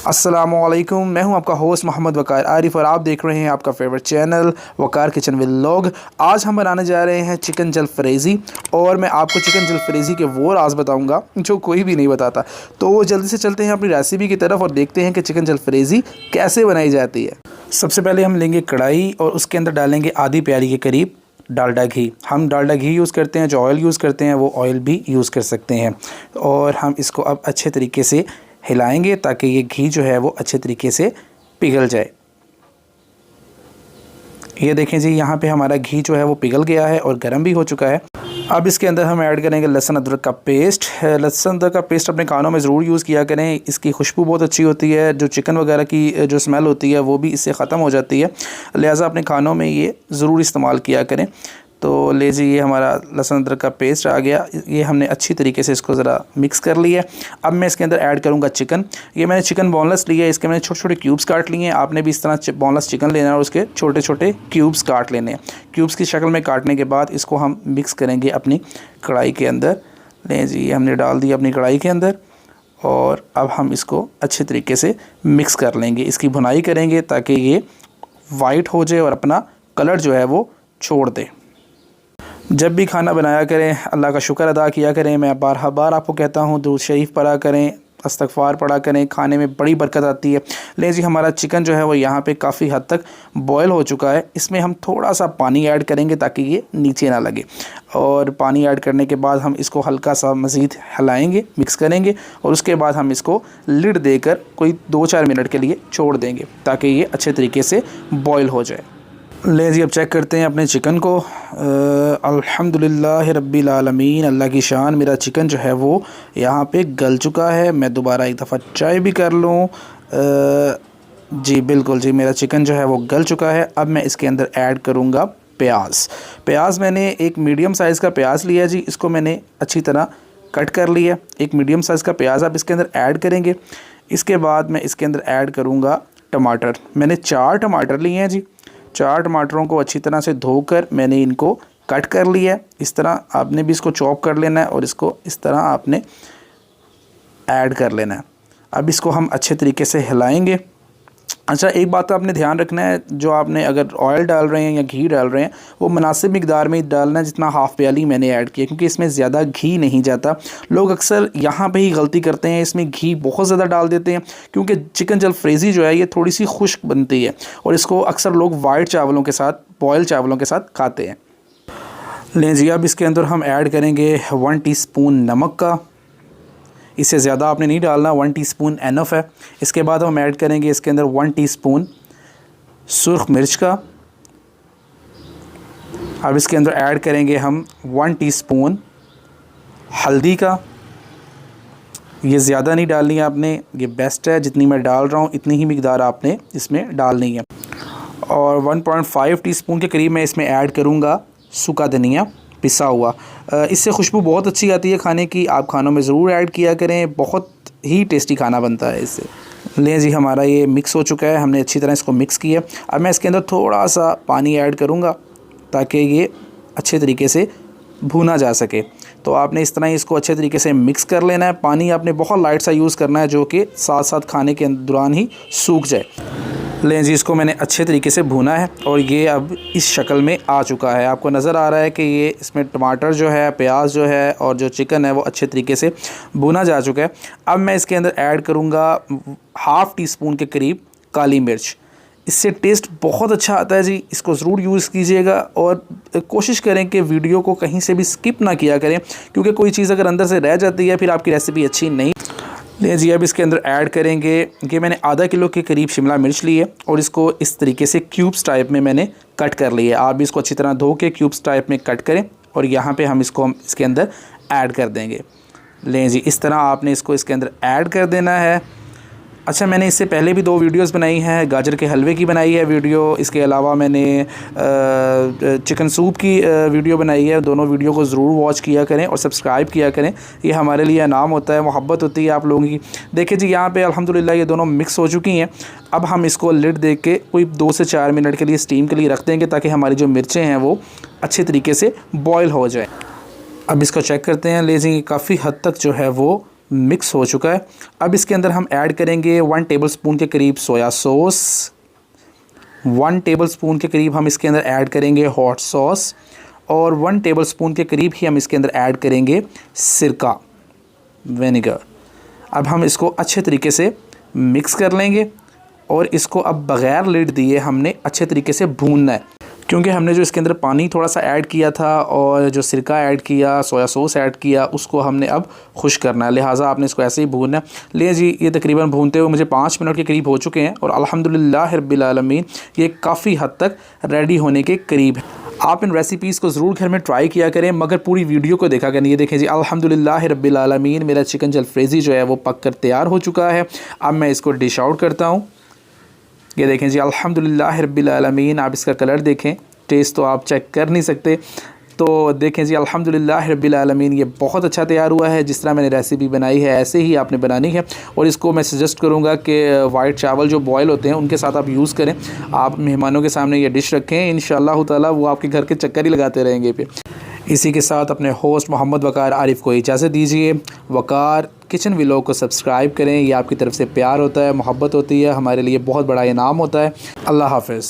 अस्सलामुअलैकुम, मैं हूं आपका होस्ट मोहम्मद वकार आरिफ और आप देख रहे हैं आपका फेवरेट चैनल वकार किचन व्लॉग। आज हम बनाने जा रहे हैं चिकन जलफ्रेज़ी और मैं आपको चिकन जलफ्रेज़ी के वो राज बताऊंगा जो कोई भी नहीं बताता। तो जल्दी से चलते हैं अपनी रेसिपी की तरफ और देखते हैं कि चिकन जलफ्रेज़ी कैसे बनाई जाती है। सबसे पहले हम लेंगे कढ़ाई और उसके अंदर डालेंगे आधी प्याली के करीब डालडा घी। हम डालडा घी यूज़ करते हैं, जो ऑयल यूज़ करते हैं वो ऑयल भी यूज़ कर सकते हैं। और हम इसको अब अच्छे तरीके से हिलाएंगे ताकि ये घी जो है वो अच्छे तरीके से पिघल जाए। ये देखें जी, यहाँ पे हमारा घी जो है वो पिघल गया है और गर्म भी हो चुका है। अब इसके अंदर हम ऐड करेंगे लहसुन अदरक का पेस्ट। लहसुन अदरक का पेस्ट अपने खानों में ज़रूर यूज़ किया करें, इसकी खुशबू बहुत अच्छी होती है। जो चिकन वगैरह की जो स्मेल होती है वो भी इससे ख़त्म हो जाती है, लिहाजा अपने खानों में ये ज़रूर इस्तेमाल किया करें। तो ले जी, ये हमारा लहसुन अदरक का पेस्ट आ गया। ये हमने अच्छी तरीके से इसको ज़रा मिक्स कर लिया। अब मैं इसके अंदर ऐड करूँगा चिकन। ये मैंने चिकन बोनलेस लिया है, इसके मैंने छोटे छोटे क्यूब्स काट लिए हैं। आपने भी इस तरह बोनलेस चिकन लेना है और उसके छोटे छोटे क्यूब्स काट लेने हैं। क्यूब्स की शक्ल में काटने के बाद इसको हम मिक्स करेंगे अपनी कढ़ाई के अंदर। लें जी, हमने डाल दिया अपनी कढ़ाई के अंदर और अब हम इसको अच्छे तरीके से मिक्स कर लेंगे। इसकी भुनाई करेंगे ताकि ये वाइट हो जाए और अपना कलर जो है वो छोड़ दे। जब भी खाना बनाया करें अल्लाह का शुक्र अदा किया करें। मैं बार बार आपको कहता हूँ, दुरूद शरीफ पढ़ा करें, इस्तग़फ़ार पढ़ा करें, खाने में बड़ी बरकत आती है। ले जी, हमारा चिकन जो है वो यहाँ पे काफ़ी हद तक बॉयल हो चुका है। इसमें हम थोड़ा सा पानी ऐड करेंगे ताकि ये नीचे ना लगे। और पानी ऐड करने के बाद हम इसको हल्का सा मज़ीद हिलाएंगे, मिक्स करेंगे और उसके बाद हम इसको लिड देकर कोई 2-4 मिनट के लिए छोड़ देंगे ताकि ये अच्छे तरीके से बॉयल हो जाए। ले जी, अब चेक करते हैं अपने चिकन को। अल्हम्दुलिल्लाह रब्बिल आलमीन, अल्लाह की शान, मेरा चिकन जो है वो यहाँ पे गल चुका है। मैं दोबारा एक दफ़ा ट्राई भी कर लूँ। जी बिल्कुल जी, मेरा चिकन जो है वो गल चुका है। अब मैं इसके अंदर ऐड करूँगा प्याज। मैंने एक मीडियम साइज़ का प्याज लिया जी, इसको मैंने अच्छी तरह कट कर लिया। एक मीडियम साइज़ का प्याज आप इसके अंदर ऐड करेंगे। इसके बाद मैं इसके अंदर ऐड करूँगा टमाटर। मैंने 4 टमाटर लिए हैं जी। 4 टमाटरों को अच्छी तरह से धोकर मैंने इनको कट कर लिया है। इस तरह आपने भी इसको चॉप कर लेना है और इसको इस तरह आपने ऐड कर लेना है। अब इसको हम अच्छे तरीके से हिलाएंगे। अच्छा, एक बात आपने ध्यान रखना है, जो आपने अगर ऑयल डाल रहे हैं या घी डाल रहे हैं वो मुनासिब मिकदार में ही डालना है, जितना हाफ़ प्याली मैंने ऐड किया, क्योंकि इसमें ज़्यादा घी नहीं जाता। लोग अक्सर यहाँ पे ही गलती करते हैं, इसमें घी बहुत ज़्यादा डाल देते हैं, क्योंकि चिकन जलफ्रेज़ी जो है ये थोड़ी सी खुश्क बनती है और इसको अक्सर लोग वाइट चावलों के साथ, बॉयल चावलों के साथ खाते हैं। लें जी, अब इसके अंदर हम ऐड करेंगे 1 टीस्पून नमक का। इससे ज़्यादा आपने नहीं डालना, 1 टीस्पून एनफ है। इसके बाद हम ऐड करेंगे इसके अंदर 1 टीस्पून सुर्ख मिर्च का। अब इसके अंदर ऐड करेंगे हम 1 टीस्पून हल्दी का। ये ज़्यादा नहीं डालनी है आपने, ये बेस्ट है। जितनी मैं डाल रहा हूँ इतनी ही मिकदार आपने इसमें डालनी है। और 1.5 टीस्पून के करीब मैं इसमें ऐड करूँगा सूखा धनिया पिसा हुआ। इससे खुशबू बहुत अच्छी आती है खाने की, आप खानों में ज़रूर ऐड किया करें, बहुत ही टेस्टी खाना बनता है इससे। लें जी, हमारा ये मिक्स हो चुका है, हमने अच्छी तरह इसको मिक्स किया। अब मैं इसके अंदर थोड़ा सा पानी ऐड करूँगा ताकि ये अच्छे तरीके से भुना जा सके। तो आपने इस तरह इसको अच्छे तरीके से मिक्स कर लेना है। पानी आपने बहुत लाइट सा यूज़ करना है, जो कि साथ साथ खाने के दौरान ही सूख जाए। लें जी, इसको मैंने अच्छे तरीके से भुना है और ये अब इस शक्ल में आ चुका है। आपको नज़र आ रहा है कि ये इसमें टमाटर जो है, प्याज जो है और जो चिकन है वो अच्छे तरीके से भुना जा चुका है। अब मैं इसके अंदर ऐड करूँगा हाफ़ टीस्पून के करीब काली मिर्च। इससे टेस्ट बहुत अच्छा आता है जी, इसको ज़रूर यूज़ कीजिएगा और कोशिश करें कि वीडियो को कहीं से भी स्किप ना किया करें, क्योंकि कोई चीज़ अगर अंदर से रह जाती है फिर आपकी रेसिपी अच्छी नहीं। ले जी, अब इसके अंदर ऐड करेंगे कि मैंने आधा किलो के करीब शिमला मिर्च ली है और इसको इस तरीके से क्यूब्स टाइप में मैंने कट कर लिया है। आप भी इसको अच्छी तरह धो के क्यूब्स टाइप में कट करें और यहाँ पे हम इसको इसके अंदर ऐड कर देंगे। लें जी, इस तरह आपने इसको इसके अंदर ऐड कर देना है। अच्छा, मैंने इससे पहले भी 2 वीडियोस बनाई हैं। गाजर के हलवे की बनाई है वीडियो, इसके अलावा मैंने चिकन सूप की वीडियो बनाई है। दोनों वीडियो को ज़रूर वॉच किया करें और सब्सक्राइब किया करें, ये हमारे लिए इनाम होता है, मोहब्बत होती है आप लोगों की। देखिए जी, यहाँ पे अल्हम्दुलिल्लाह ये दोनों मिक्स हो चुकी हैं। अब हम इसको लिड दे के कोई 2 से 4 मिनट के लिए स्टीम के लिए रख देंगे ताकि हमारी जो मिर्चें हैं वो अच्छे तरीके से बॉयल हो जाए। अब इसको चेक करते हैं। लेकिन काफ़ी हद तक जो है वो मिक्स हो चुका है। अब इसके अंदर हम ऐड करेंगे 1 टेबलस्पून के करीब सोया सॉस, 1 टेबलस्पून के करीब हम इसके अंदर ऐड करेंगे हॉट सॉस और 1 टेबलस्पून के करीब ही हम इसके अंदर ऐड करेंगे सिरका, विनेगर। अब हम इसको अच्छे तरीके से मिक्स कर लेंगे और इसको अब बग़ैर लिड दिए हमने अच्छे तरीके से भूनना है, क्योंकि हमने जो इसके अंदर पानी थोड़ा सा ऐड किया था और जो सिरका ऐड किया, सोया सॉस ऐड किया, उसको हमने अब खुश करना है, लिहाजा आपने इसको ऐसे ही भूनना है। ले जी, ये तकरीबन भूनते हुए मुझे 5 मिनट के करीब हो चुके हैं और अल्हम्दुलिल्लाह रब्बिल आलमीन ये काफ़ी हद तक रेडी होने के करीब है। आप इन रेसिपीज़ को ज़रूर घर में ट्राई किया करें, मगर पूरी वीडियो को देखा करें। ये देखें जी, अल्हम्दुलिल्लाह रब्बिल आलमीन मेरा चिकन जलफ्रेज़ी जो है वो पक कर तैयार हो चुका है। अब मैं इसको डिश आउट करता हूँ। ये देखें जी, अल्हम्दुलिल्लाह रब्बिल आलमीन। आप इसका कलर देखें, टेस्ट तो आप चेक कर नहीं सकते। तो देखें जी, अल्हम्दुलिल्लाह रब्बिल आलमीन ये बहुत अच्छा तैयार हुआ है। जिस तरह मैंने रेसिपी बनाई है ऐसे ही आपने बनानी है और इसको मैं सजेस्ट करूँगा कि वाइट चावल जो बॉयल होते हैं उनके साथ आप यूज़ करें। आप मेहमानों के सामने ये डिश रखें, इंशाअल्लाह ताला वो आपके घर के चक्कर ही लगाते रहेंगे पे। इसी के साथ अपने होस्ट मोहम्मद वक़ार आरिफ को इजाज़त दीजिए। वक़ार किचन व्लॉग को सब्सक्राइब करें, ये आपकी तरफ से प्यार होता है, मोहब्बत होती है, हमारे लिए बहुत बड़ा इनाम होता है। अल्लाह हाफ़िज़।